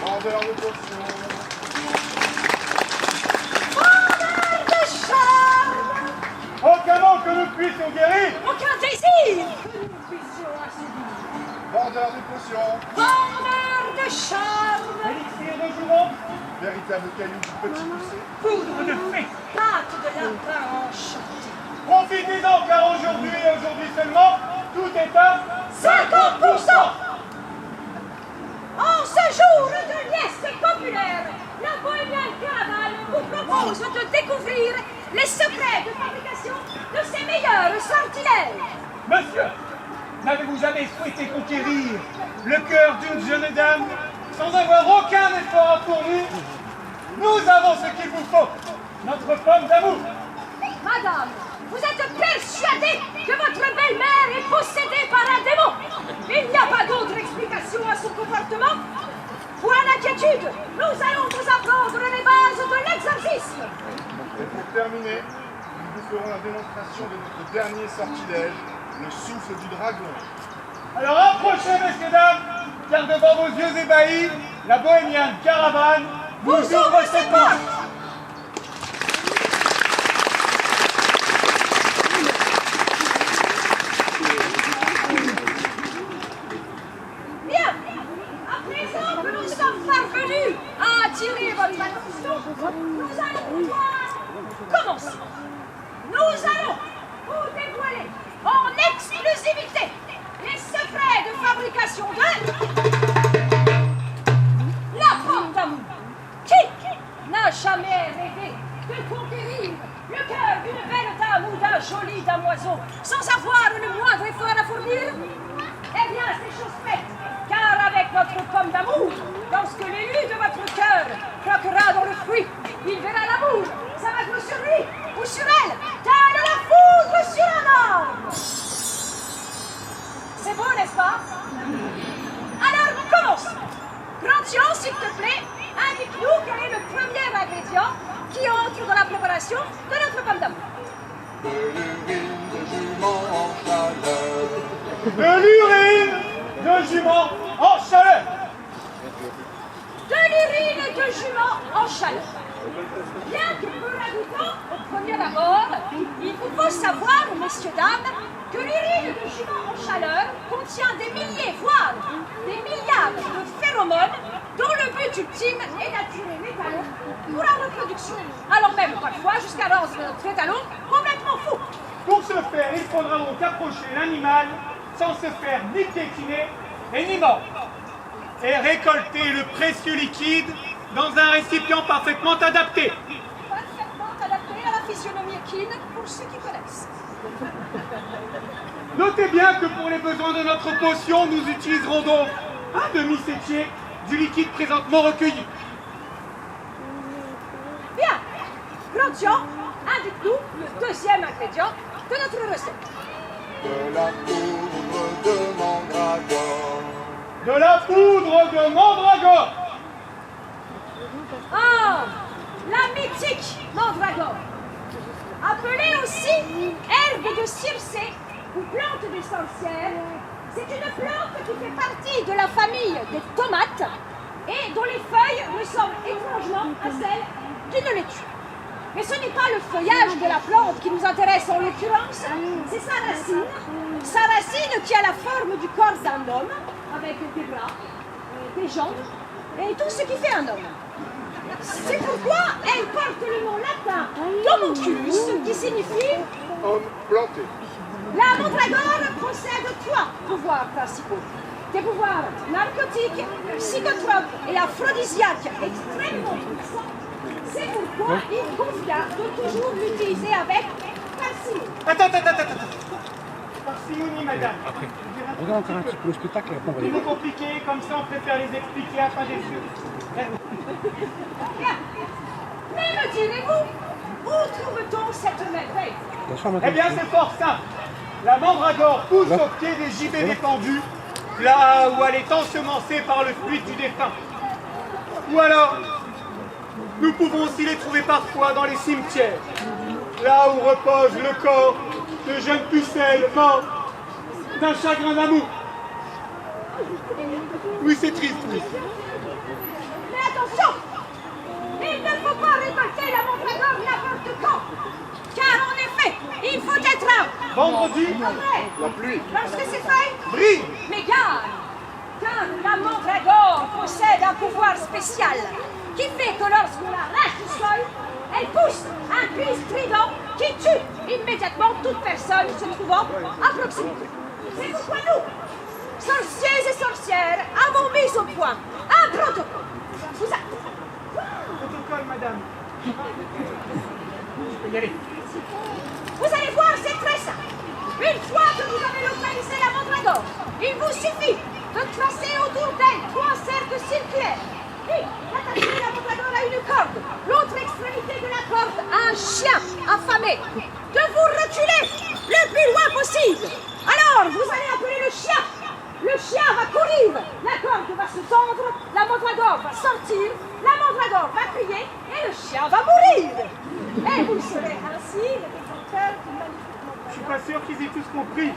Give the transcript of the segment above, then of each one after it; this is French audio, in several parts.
Vendeur de potions. Vendeur de charme. Aucun nom que nous puissions guérir. Aucun désir que nous puissions assouvir. Vendeur de potions. Vendeur de charme. Élixir de jouvence. Véritable caillou du petit poussé. Poudre de fée. Pâte de lapin enchanté. Profitez-en car aujourd'hui et aujourd'hui seulement, tout est à 50%. En ce jour de liesse populaire, la Bohémienne Caravane vous propose de découvrir les secrets de fabrication de ses meilleurs sortilèges. Monsieur, n'avez-vous jamais souhaité conquérir le cœur d'une jeune dame sans avoir aucun effort à fournir? Nous avons ce qu'il vous faut, notre pomme d'amour. Madame, vous êtes persuadée que votre belle-mère est possédée par un démon. Il n'y a pas d'autre explication à son comportement. Point d'inquiétude, nous allons vous apprendre les bases de l'exorcisme. Et pour terminer, nous vous ferons la démonstration de notre dernier sortilège, le souffle du dragon. Alors approchez, messieurs, dames, car devant vos yeux ébahis, la Bohémienne Caravane vous ouvre ses portes. Bien, à présent que nous sommes parvenus à attirer votre attention, nous allons pouvoir commencer. Nous allons vous dévoiler en exclusivité les secrets de fabrication de la pomme d'amour. Qui n'a jamais rêvé de conquérir le cœur d'une belle dame ou d'un joli damoiseau sans avoir le moindre effort à fournir? Eh bien, c'est chose faite, car avec votre pomme d'amour, lorsque l'élu de votre cœur croquera dans le fruit, il verra l'amour s'abattre sur lui ou sur elle, tel la foudre sur un homme. C'est beau, n'est-ce pas? Alors, commençons. Grand-Jean, s'il te plaît, indique-nous quel est le premier ingrédient qui entre dans la préparation de notre pomme d'amour. De l'urine de jument en chaleur. De l'urine de jument en chaleur. De l'urine de jument en chaleur. Bien que peu ragoûtant au premier abord, il vous faut savoir, messieurs, dames, que l'urine de jument en chaleur contient des milliers, voire des milliards de phéromones dont le but ultime est d'attirer les talons pour la reproduction. Alors même parfois jusqu'à rendre notre talon complètement fou. Pour ce faire, il faudra donc approcher l'animal sans se faire ni piétiner et ni mordre. Et récolter le précieux liquide dans un récipient parfaitement adapté. Parfaitement adapté à la physionomie équine pour ceux qui connaissent. Notez bien que pour les besoins de notre potion, nous utiliserons donc un demi-septier du liquide présentement recueilli. Bien. Grand-Jean, indique-nous le deuxième ingrédient de notre recette. De la poudre de mandragore. De la poudre de mandragore. Ah, la mythique mandragore. Appelée aussi herbe de Circé ou plante des sorcières, c'est une plante qui fait partie de la famille des tomates et dont les feuilles ressemblent étrangement à celles d'une laitue. Mais ce n'est pas le feuillage de la plante qui nous intéresse en l'occurrence, c'est sa racine qui a la forme du corps d'un homme, avec des bras, des jambes et tout ce qui fait un homme. C'est pourquoi elle porte le nom latin d'homunculus, qui signifie Homme planté. la mandragore possède 3 pouvoirs principaux. Des pouvoirs narcotiques, psychotropes et aphrodisiaques extrêmement puissants. C'est pourquoi il convient de toujours l'utiliser avec parcimonie. Attends. Parcimonie, madame. Regarde encore un petit peu le spectacle et après on va Les les mots compliqués, comme ça on préfère les expliquer afin des yeux. Bien. Mais me direz-vous, où trouve-t-on cette merveille? Eh bien, c'est fort simple. La mandragore pousse au pied des gibets défendus, là où elle est ensemencée par le fluide du défunt. Ou alors, nous pouvons aussi les trouver parfois dans les cimetières, là où repose le corps de jeunes pucelles mortes d'un chagrin d'amour. Oui, c'est triste, oui. Mais attention! Il ne faut pas récolter la mandragore n'importe quand! Car en effet, il faut être Vendredi, après, La pluie. lorsque c'est fait, brille. mais garde! Car la mandragore possède un pouvoir spécial qui fait que lorsqu'on la lâche du sol, elle pousse un cri strident qui tue immédiatement toute personne se trouvant à proximité. C'est pourquoi nous, sorciers et sorcières, avons mis au point un protocole. Protocole, madame. Je peux y aller. Vous allez voir, c'est très simple. Une fois que vous avez localisé la mandragore, il vous suffit de tracer autour d'elle 3 cercles circulaires. Puis d'attacher la mandragore à une corde, l'autre extrémité de la corde à un chien affamé. De vous reculer le plus loin possible. Alors, vous allez appeler le chien. Le chien va courir, la corde va se tendre, la mandragore va sortir, la mandragore va crier et le chien va mourir. Et vous serez ainsi le détenteur du magnifique. Je suis pas sûr qu'ils aient tous compris.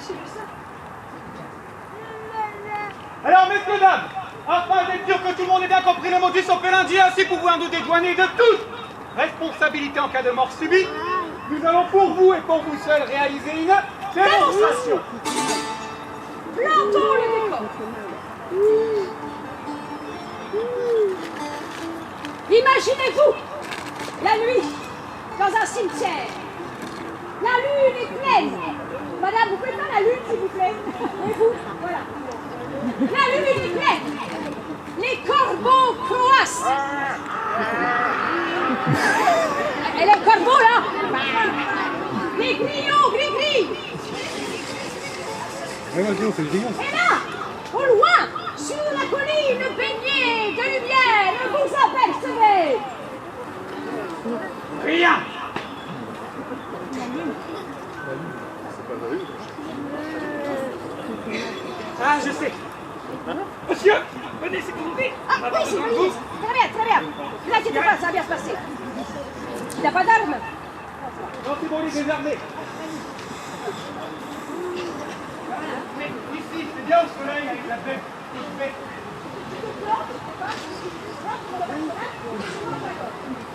Alors, messieurs, dames, afin d'être sûr que tout le monde ait bien compris le modus operandi, ainsi pouvoir nous dédouaner de toute responsabilité en cas de mort subite, nous allons pour vous et pour vous seuls réaliser une démonstration. Plantons le décor. Imaginez-vous la nuit dans un cimetière. La lune est pleine. Madame, vous pouvez faire la lune, s'il vous plaît? Et vous? Voilà. La lune est pleine. Les corbeaux croassent. Et les corbeaux, là? Les grillons, gris-gris. Ouais, vas-y, on fait le grillon. Et là, au loin, sur la colline baignée de lumière, vous apercevez Rien. Ah, je sais. Monsieur, venez s'il vous plaît. Ah, oui, c'est lui. Très bien, très bien. Ne vous inquiétez pas, ça va bien se passer. Il n'a pas d'arme. Non, c'est bon, les désarmés. Mais ici, c'est bien au soleil avec la bête.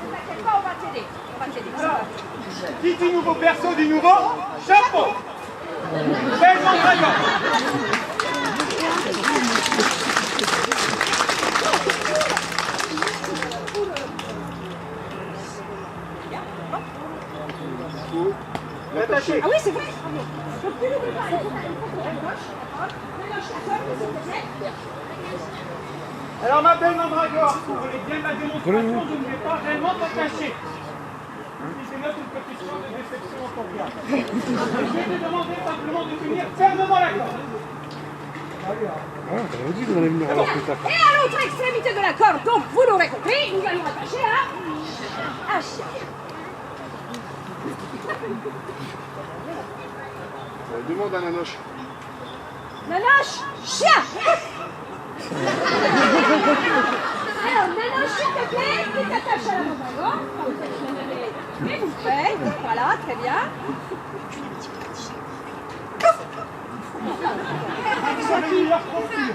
Ne t'inquiète pas, on va t'aider. On va t'aider. Alors, qui dit nouveau perso dit nouveau chapeau. Belle mandragore. Attaché. Ah oui, c'est vrai. Donc, tu n'oublies pas, il faut la gauche, d'accord? La gauche, la gauche, s'il te plaît. Alors, ma belle mandragore, vous voulez bien ma démonstration, je ne vais pas réellement t'attacher. Si je note une petite chose de déception en ton cas. Je vais te demander simplement de tenir fermement la corde. Ah, t'avais dit que vous allez venir à leur spectacle. Et à l'autre extrémité de la corde, donc vous l'aurez compris, nous allons attacher un chien. Demande à Nanoche. Nanoche, chien. Alors, Nanoche, s'il te plaît, tu t'attaches à la mandragore. Et vous faites, voilà, très bien. C'est le meilleur profil.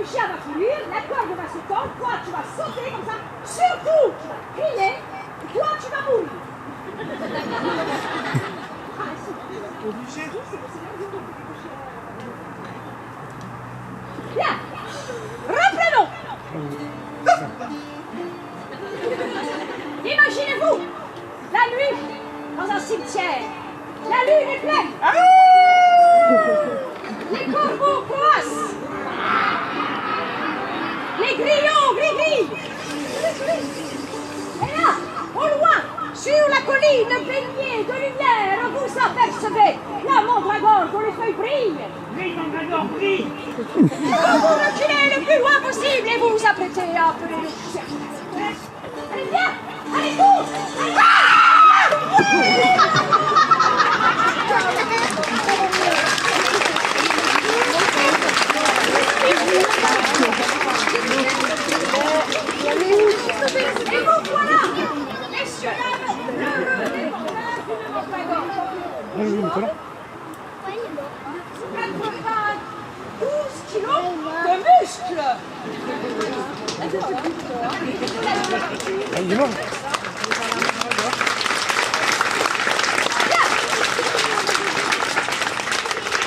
le chien va courir, la corde va se tendre, toi tu vas sauter comme ça, surtout tu vas crier, et toi tu vas mourir. Bien, reprenons. Imaginez-vous, la nuit, dans un cimetière, la lune est pleine. Les corbeaux croissent. Les grillons grillent. Et là, au loin, sur la colline baignée de lumière, vous apercevez la mandragore dont les feuilles brillent. Les mandragores brillent. Vous reculez le plus loin possible et vous vous apprêtez à appeler le chien. Allez bien, allez cours, allez et vous voilà, messieurs, dames, l'heureux défenseur d'une mandragore. 92 kilos de muscles. Il est mort.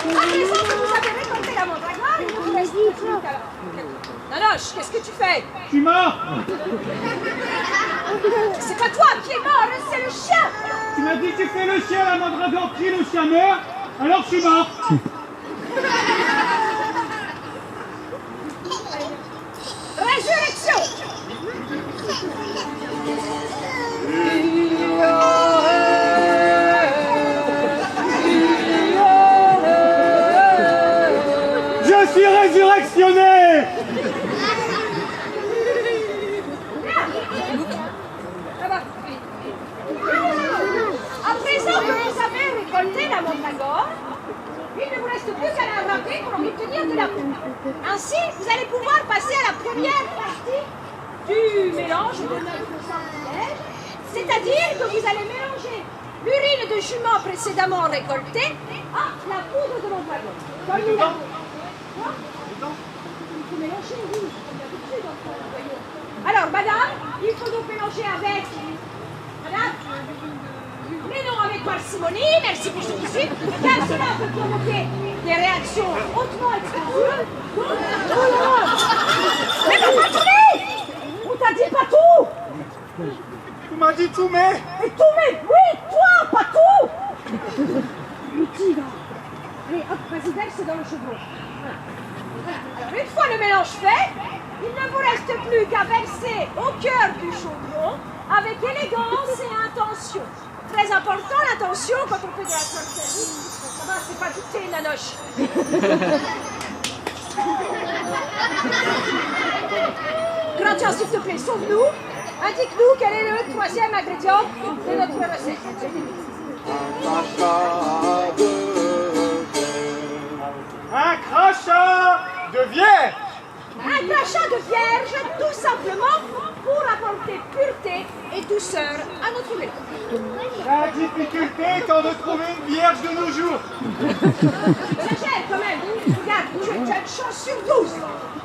À présent que vous avez récolté la mandragore, il vous reste plus qu'à la... Nanoche, qu'est-ce que tu fais? Je suis mort. C'est pas toi qui es mort, c'est le chien. Tu m'as dit tu fais le chien, la mandragore crie, le chien meurt, alors je suis mort. Résurrection. Je suis résurrectionné. À présent que vous avez récolté la mandragore, il ne vous reste plus qu'à la râper pour en obtenir de la poudre. Ainsi, vous allez pouvoir passer à la première partie du mélange de notre sortilège, c'est-à-dire que vous allez mélanger l'urine de jument précédemment récoltée à la poudre de mandragore. Comme nous l'avons. Quoi? Il faut mélanger, oui. Il y a beaucoup dans le voyons. Alors, madame, il faut donc mélanger avec... Madame, mais non avec parcimonie, merci pour ce qui suit, car cela peut provoquer des réactions hautement explosives. Mais pas continuer! On t'a dit pas tout! Tu m'as dit tout mais... Et tout, mais oui, toi, pas tout! Le tigre. Allez, hop, vas-y, verse dans le chaudron. Voilà. Alors, une fois le mélange fait, il ne vous reste plus qu'à verser au cœur du chaudron avec élégance et intention. Très important l'intention quand on fait de la sorcellerie. Ça va, c'est pas douter, Nanoche. Gratien, s'il te plaît, sauve-nous. Indique-nous quel est le troisième ingrédient de notre recette. Un crachat de vierge. Un crachat de vierge, tout simplement pour apporter pureté et douceur à notre mélange. La difficulté étant de trouver une vierge de nos jours. Exagère quand même. Regarde, tu as une chance sur 12.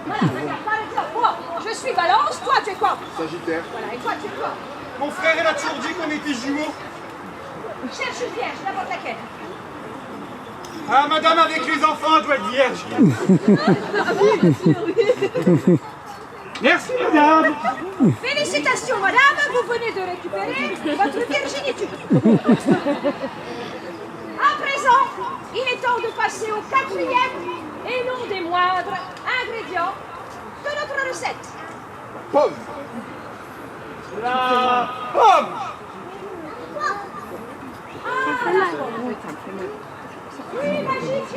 Voilà, regarde, par exemple, moi, je suis Balance, toi tu es quoi? Sagittaire. Voilà, et toi tu es quoi? Mon frère, il a toujours dit qu'on était jumeaux. Cherche une vierge, n'importe laquelle. Ah, madame avec les enfants, elle doit être vierge. Merci, madame. Félicitations, madame, vous venez de récupérer votre virginité. À présent, il est temps de passer au quatrième et non des moindres ingrédients de notre recette. Pomme. La pomme. Fruit magique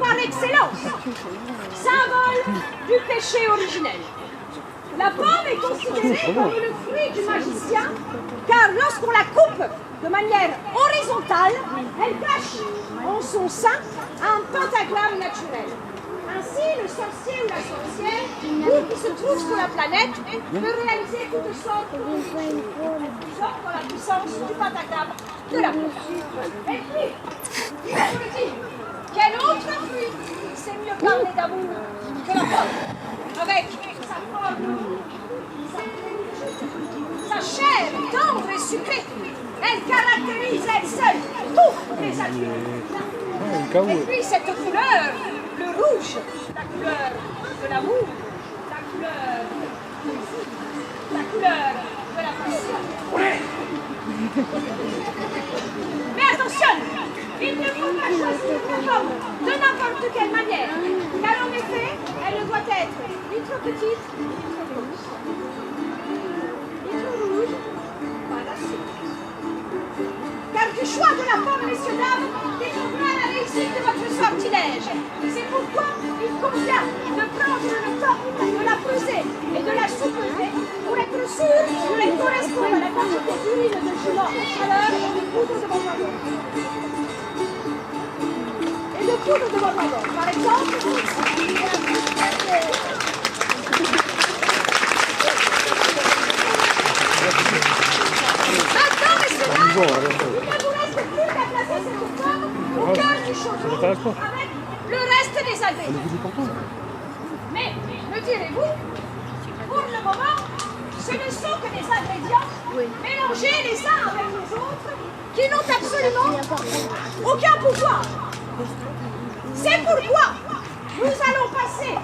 par excellence, symbole du péché originel. La pomme est considérée comme le fruit du magicien, car lorsqu'on la coupe de manière horizontale, elle cache en son sein un pentagramme naturel. Ainsi, le sorcier ou la sorcière, où qui se trouve sur la planète, peut réaliser toutes sortes de sortes dans la puissance du pentagramme de la pomme. Et puis, je vous le dis, quel autre fruit sait mieux parler d'amour que la femme, avec sa forme, sa chair tendre et sucrée. Elle caractérise elle seule tous les adultes. Et puis cette couleur, le rouge, la couleur de l'amour, la couleur de la passion. Mais attention, il ne faut pas choisir une femme de n'importe quelle manière, car en effet, elle ne doit être ni trop petite, ni trop grosse, ni trop rouge, pas assez. Car du choix de la femme, messieurs, dames, dépendra la réussite de votre sortilège. C'est pourquoi il convient de prendre le temps de la peser et de la soupeser pour être sûr qu'elle correspond à la quantité d'huile de jument en chaleur et de poudre de mandragore. Par exemple, maintenant, messieurs, dames, il ne vous reste plus qu'à placer cette femme au cœur du chaudron avec le reste des ingrédients. Mais, me direz-vous, pour le moment, ce ne sont que des ingrédients mélangés les uns avec les autres qui n'ont absolument aucun pouvoir. C'est pourquoi nous allons passer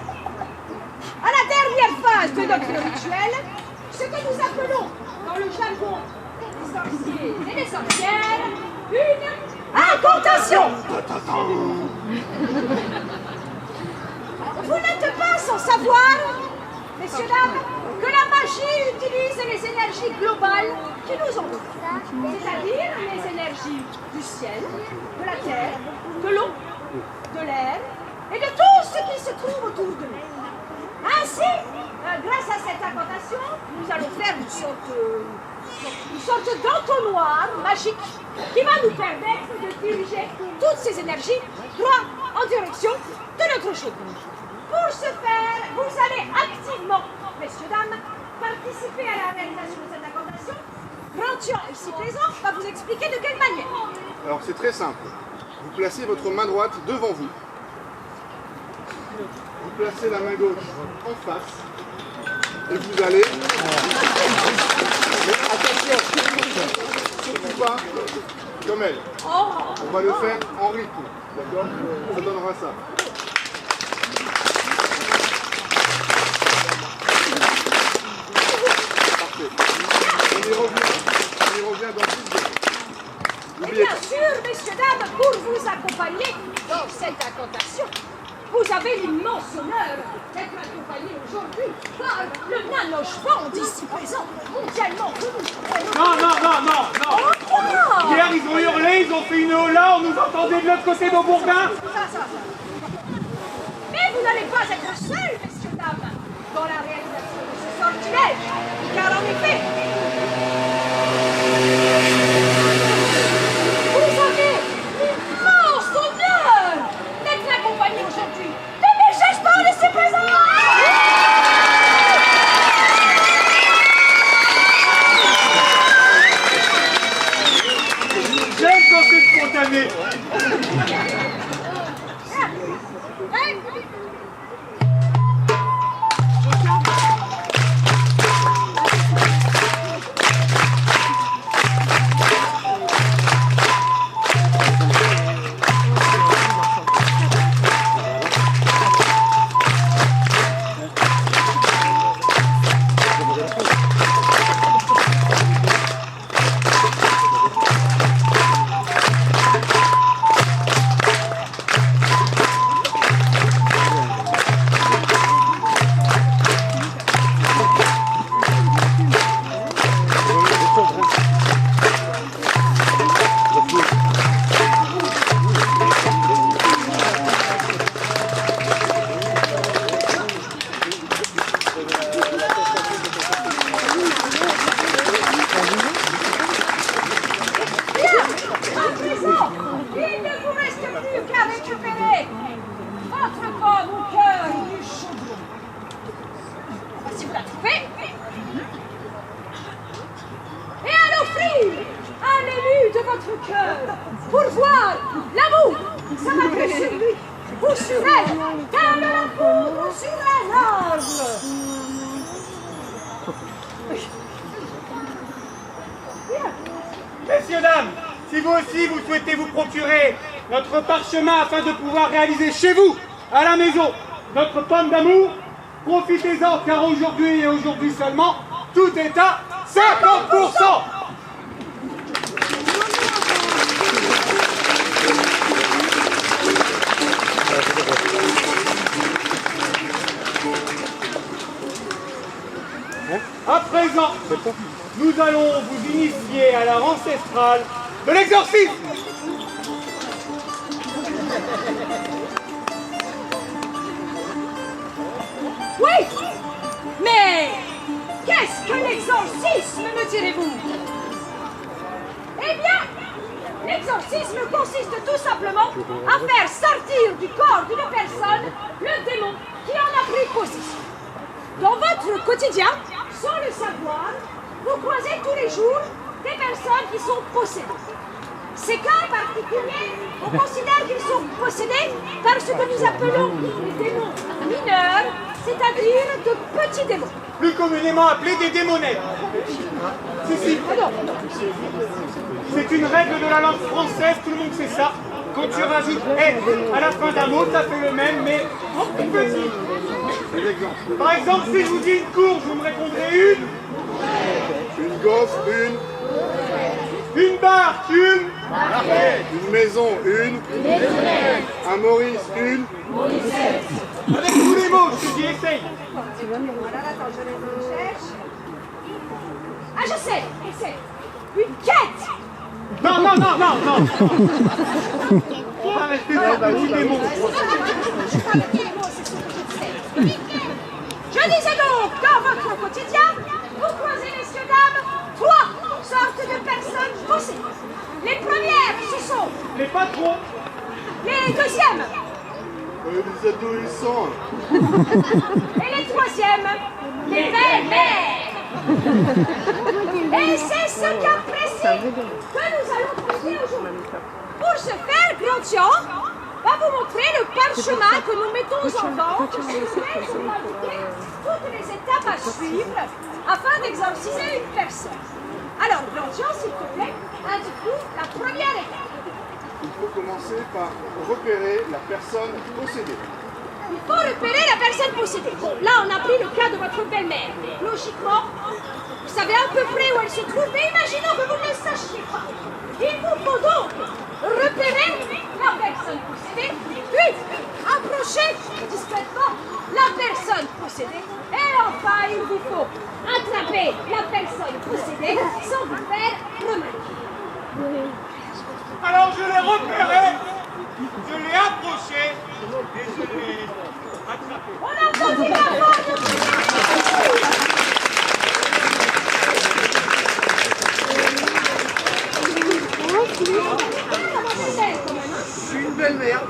à la dernière phase de notre rituel, ce que nous appelons dans le jargon des sorciers et des sorcières une incantation. Vous n'êtes pas sans savoir, messieurs, dames, que la magie utilise les énergies globales qui nous entourent, c'est-à-dire les énergies du ciel, de la terre, de l'eau, de l'air et de tout ce qui se trouve autour de nous. Ainsi, grâce à cette incantation, nous allons faire une sorte d'entonnoir magique qui va nous permettre de diriger toutes ces énergies droit en direction de notre chaudron. Pour ce faire, vous allez activement, messieurs, dames, participer à la réalisation de cette incantation. Grantian, ici présent, va vous expliquer de quelle manière. Alors c'est très simple. Vous placez votre main droite devant vous. Vous placez la main gauche en face. Et vous allez... Mais attention, surtout pas comme elle. On va le faire en rythme. D'accord? Ça donnera ça. Parfait. On y revient dans 10 secondes. Et bien sûr, messieurs, dames, pour vous accompagner dans cette incantation, vous avez l'immense honneur d'être accompagné aujourd'hui par le nanochevant d'ici présent, mondialement connu. Non. Hier, ils ont hurlé, ils ont fait une hola, on nous entendait de l'autre côté d'Aubourguin. Ça. Mais vous n'allez pas être seuls, messieurs, dames, dans la réalisation de ce sortilège, car en effet, vous avez l'immense honneur d'être accompagné aujourd'hui de mes gestions ici présents. J'aime quand c'est spontané. ou sur elle, dans la poudre ou sur la nage. Messieurs, dames, si vous aussi vous souhaitez vous procurer notre parchemin afin de pouvoir réaliser chez vous, à la maison, notre pomme d'amour, profitez-en car aujourd'hui et aujourd'hui seulement, tout est à 50%. À présent, nous allons vous initier à l'art ancestral de l'exorcisme. Oui, mais qu'est-ce que l'exorcisme, me direz-vous? Eh bien, l'exorcisme consiste tout simplement à faire sortir du corps d'une personne le démon qui en a pris possession. Dans votre quotidien, sans le savoir, vous croisez tous les jours des personnes qui sont possédées. Ces cas particuliers, on considère qu'ils sont possédés par ce que nous appelons les démons mineurs, c'est-à-dire de petits démons. Plus communément appelés des démonettes. Si. C'est une règle de la langue française, tout le monde sait ça. Quand tu rajoutes « n » à la fin d'un mot, ça fait le même, mais en plus petit. Par exemple, si je vous dis une courge, vous me répondrez une. Une gaufre, Une barque, une. une maison, une. Un Maurice, une. Avec tous les mots, je te dis, essaye. Attends, je cherche. Ah, je sais. Une quête. Non. On va rester dans le petit démon. Je disais donc, dans votre quotidien, vous croisez, messieurs, dames, 3 sortes de personnes possédées. Les premières, ce sont Les patrons. les deuxièmes Les adolescents. et les troisièmes, les belles-mères. Et c'est ce cas précis que nous allons traiter aujourd'hui. Pour ce faire, Grandian va vous montrer le parchemin que nous mettons en vente sur lequel sont indiquées toutes les étapes à suivre afin d'exorciser une personne. Alors, Grandian, s'il te plaît, indique-nous la première étape. Il faut commencer par repérer la personne possédée. Il faut repérer la personne possédée. Bon, là, on a pris le cas de votre belle-mère. Logiquement, vous savez à peu près où elle se trouve, mais imaginons que vous ne le sachiez pas. Il vous faut donc repérer la personne possédée, puis approcher discrètement la personne possédée, et enfin, il vous faut attraper la personne possédée sans vous faire remarquer. Alors je l'ai repéré, je l'ai approché et je l'ai attrapé. On a entendu la voix de Je suis une belle-mère.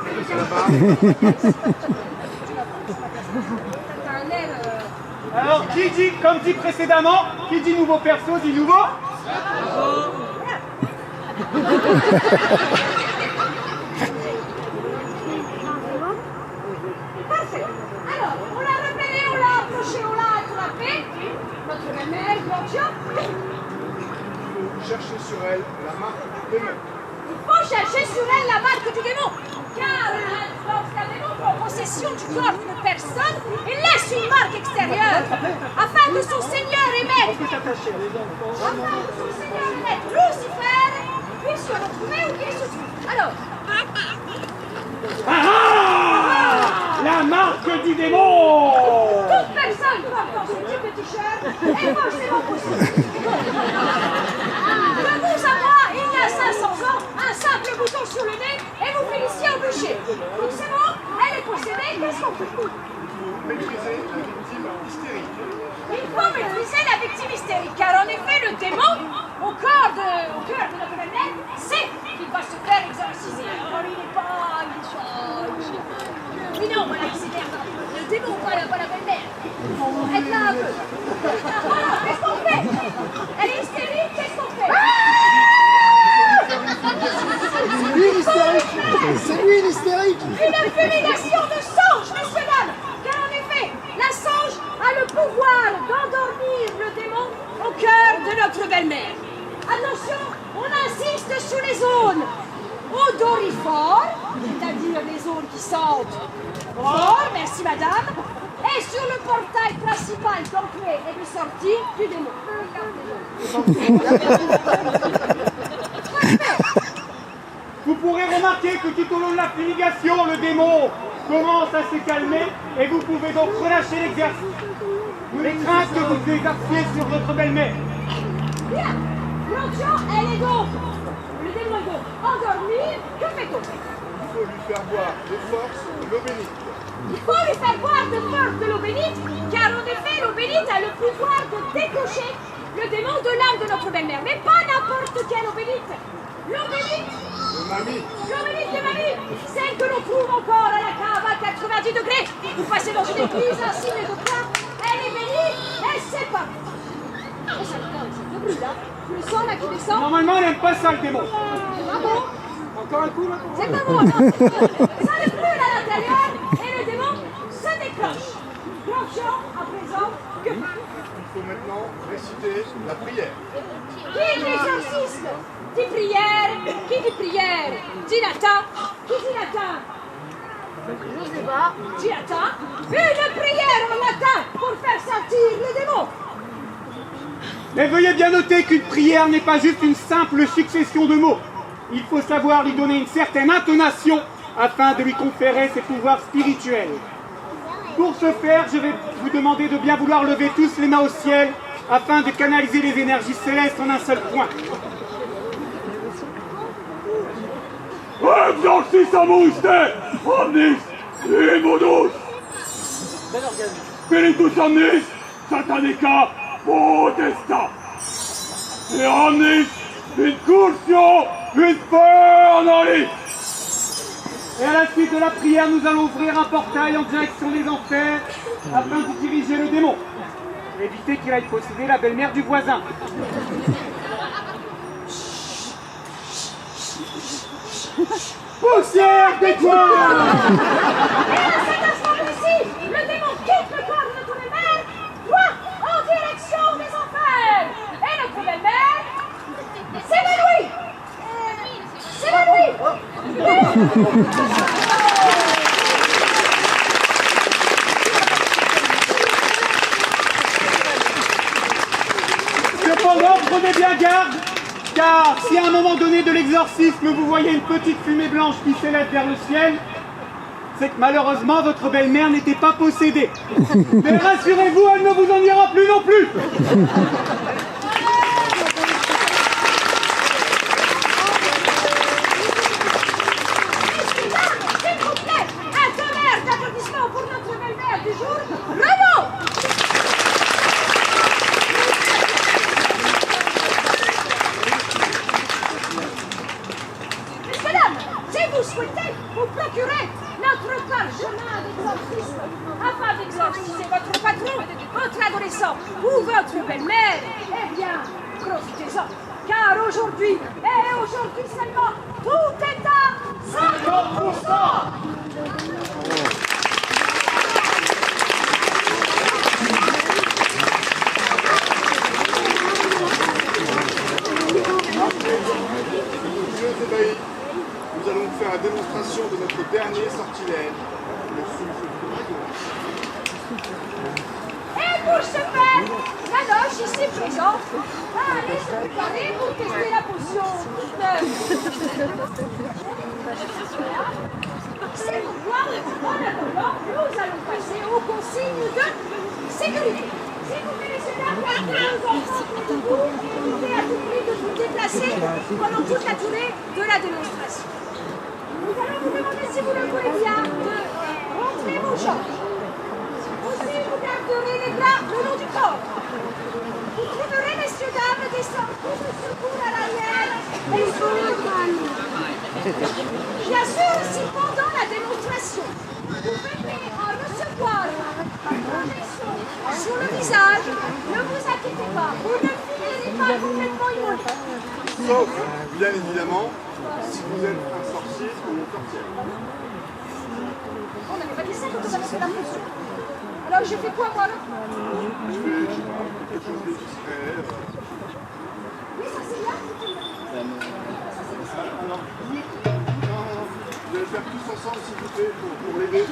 Alors qui dit, comme dit précédemment, qui dit nouveau perso dit nouveau. Parfait. Alors, on l'a repéré, on l'a approché, on l'a attrapé. Notre belle-mère, Grandian. Cherchez sur elle la marque du démon. Il faut chercher sur elle la marque du démon. Car lorsqu'un démon prend possession du corps d'une personne, il laisse une marque extérieure afin que son seigneur et maître, Lucifer, puisse se retrouver où qu'il se trouve. Alors, La marque du démon. toute personne portant ce type de t-shirt est forcément possédée. De vous à moi, il y a 500 ans, un simple bouton sur le nez et vous finissez au bûcher. Donc c'est bon, elle est possédée, qu'est-ce qu'on fait? Maîtriser la victime hystérique. Il faut maîtriser la victime hystérique, car en effet, le démon, au cœur de notre belle-mère, sait qu'il va se faire exorciser. Alors il n'est pas... Oui, non, voilà, il s'énerve. Le démon, pas la belle-mère. Elle là un peu. Alors, qu'est-ce qu'on fait? Elle est hystérique, qu'est-ce qu'on fait? C'est lui l'hystérique. C'est lui l'hystérique. Une fumigation de songe, messieurs, dames. Car en effet, la songe a le pouvoir d'endormir le démon au cœur de notre belle-mère. Attention, on insiste sur les zones odorifores, c'est-à-dire les zones qui sentent fort, merci madame, et sur le portail principal d'entrée et de sortie du démon. Vous pourrez remarquer que tout au long de la fumigation, le démon commence à se calmer et vous pouvez donc relâcher l'exercice. Les craintes que vous exerciez sur votre belle-mère. Bien, Procyon, elle est donc, le démon est donc endormi, que fait-on? Il faut lui faire boire de force l'eau bénite. Il faut lui faire boire de force de l'eau bénite, car en effet, l'eau bénite a le pouvoir de décocher le démon de l'âme de notre belle-mère. Mais pas n'importe quelle eau bénite. L'eau bénite, Mamie, l'eau bénite de mamie, celle que l'on trouve encore à la cave à 90 degrés. Vous passez dans une église, un signe de croix, elle est bénie, et c'est pas. Oh, ça brûle, hein. Le sang là qui descend. Normalement, elle n'aime pas ça, le démon. Ah bon? Encore un coup, là? C'est pas bon, non. Ça ne brûle à l'intérieur et le démon se déclenche. Procyon, à présent, que il faut maintenant réciter la prière. qui dit exorcisme dit prière, qui dit prière dit latin, qui dit latin dit latin, une prière en latin pour faire sortir le démon. Mais veuillez bien noter qu'une prière n'est pas juste une simple succession de mots. Il faut savoir lui donner une certaine intonation afin de lui conférer ses pouvoirs spirituels. Pour ce faire, je vais vous demander de bien vouloir lever tous les mains au ciel afin de canaliser les énergies célestes en un seul point. Exorcis amuste, omnis immunus, spiritus omnis satanica potesta, et omnis incursio infernalis. Et à la suite de la prière, nous allons ouvrir un portail en direction des enfers afin de diriger le démon. Et éviter qu'il aille posséder la belle-mère du voisin. Poussière d'étoiles! Et à cet instant précis, le démon quitte le corps de notre belle-mère, toi, en direction des enfers. Et notre belle-mère s'évanouit. Cependant, prenez bien garde, car si à un moment donné de l'exorcisme vous voyez une petite fumée blanche qui s'élève vers le ciel, c'est que malheureusement votre belle-mère n'était pas possédée. Mais rassurez-vous, elle ne vous en ira plus non plus. S'il vous plaît, un tonnerre d'applaudissements pour notre belle-mère du jour, Renaud. Mesdames, si vous souhaitez vous procurer notre parchemin d'exorcisme afin d'exorciser votre patron, votre adolescent ou votre belle-mère, eh bien, profitez-en. Car aujourd'hui, et aujourd'hui seulement, tout est à 50%. Messieurs ébahis, nous allons vous faire la démonstration de notre dernier sortilège, le souffle du dragon. Et pour ce faire, Nanoche, ici présent, va aller se préparer pour tester la potion C'est pourquoi, en attendant, nous allons passer aux consignes de sécurité. Si vous voulez se faire nos enfants pour vous, évitez à tout prix de vous déplacer pendant toute la durée de la démonstration. Nous allons vous demander, si vous le voulez bien, de rentrer vos jambes. Aussi, vous garderez les bras le long du corps. Vous trouverez, messieurs, dames, des sorties de secours à l'arrière et sur le crâne. Bien sûr, si pendant la démonstration, vous venez à recevoir une protection sur le visage, ne vous inquiétez pas, vous ne finirez pas complètement immolé. Sauf, bien évidemment, si vous êtes un sorcier ou une sorcière. On n'avait pas dit ça quand on a fait la pression. Alors j'ai fait quoi moi là? Je vais quelque chose de discret. Oui, ça c'est bien. Non, vous allez faire tous ensemble s'il vous plaît pour l'aider.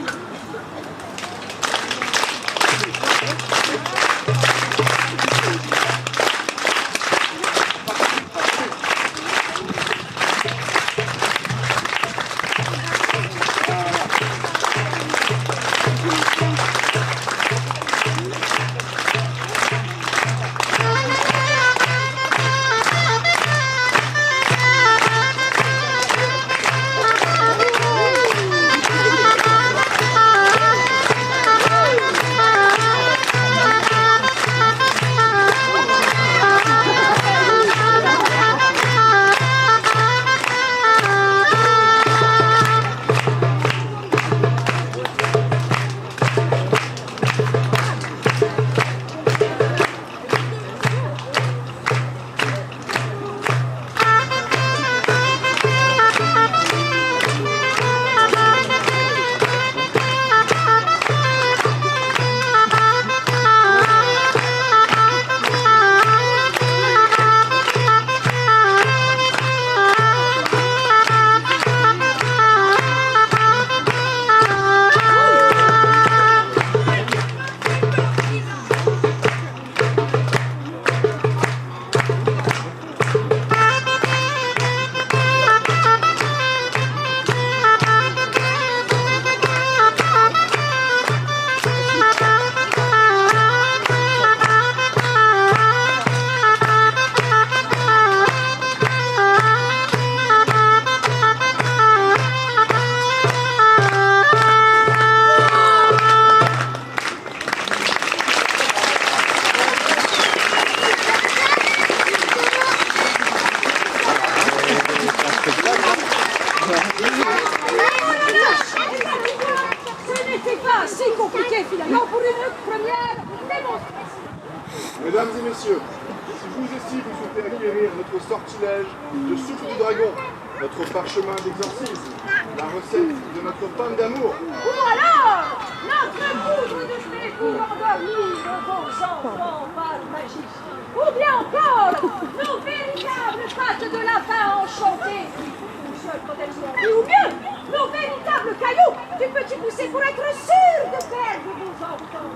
Ce n'était pas si compliqué finalement pour une première démonstration. Mesdames et messieurs, si vous aussi vous souhaitez acquérir notre sortilège de souffle du dragon, notre parchemin d'exorcisme, la recette de notre pain d'amour, Ou alors, notre poudre de fée pour endormir vos enfants par magie. Ou bien encore, nos véritables pattes de lapin enchantées qui font seul quand elles sont en vie. Ou mieux, nos véritables cailloux du petit poussé pour être sûr de perdre vos enfants.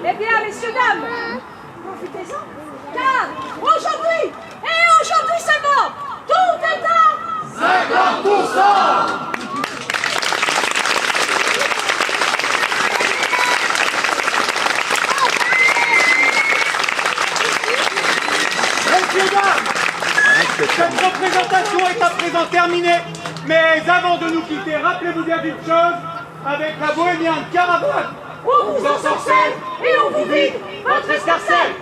Eh bien, messieurs, dames, profitez-en, car aujourd'hui, et aujourd'hui seulement, tout est à 50%. Messieurs, dames, cette représentation est à présent terminée, mais avant de nous quitter, rappelez-vous bien d'une chose, avec la bohémienne caravane, on vous ensorcelle et on vous vide votre escarcelle.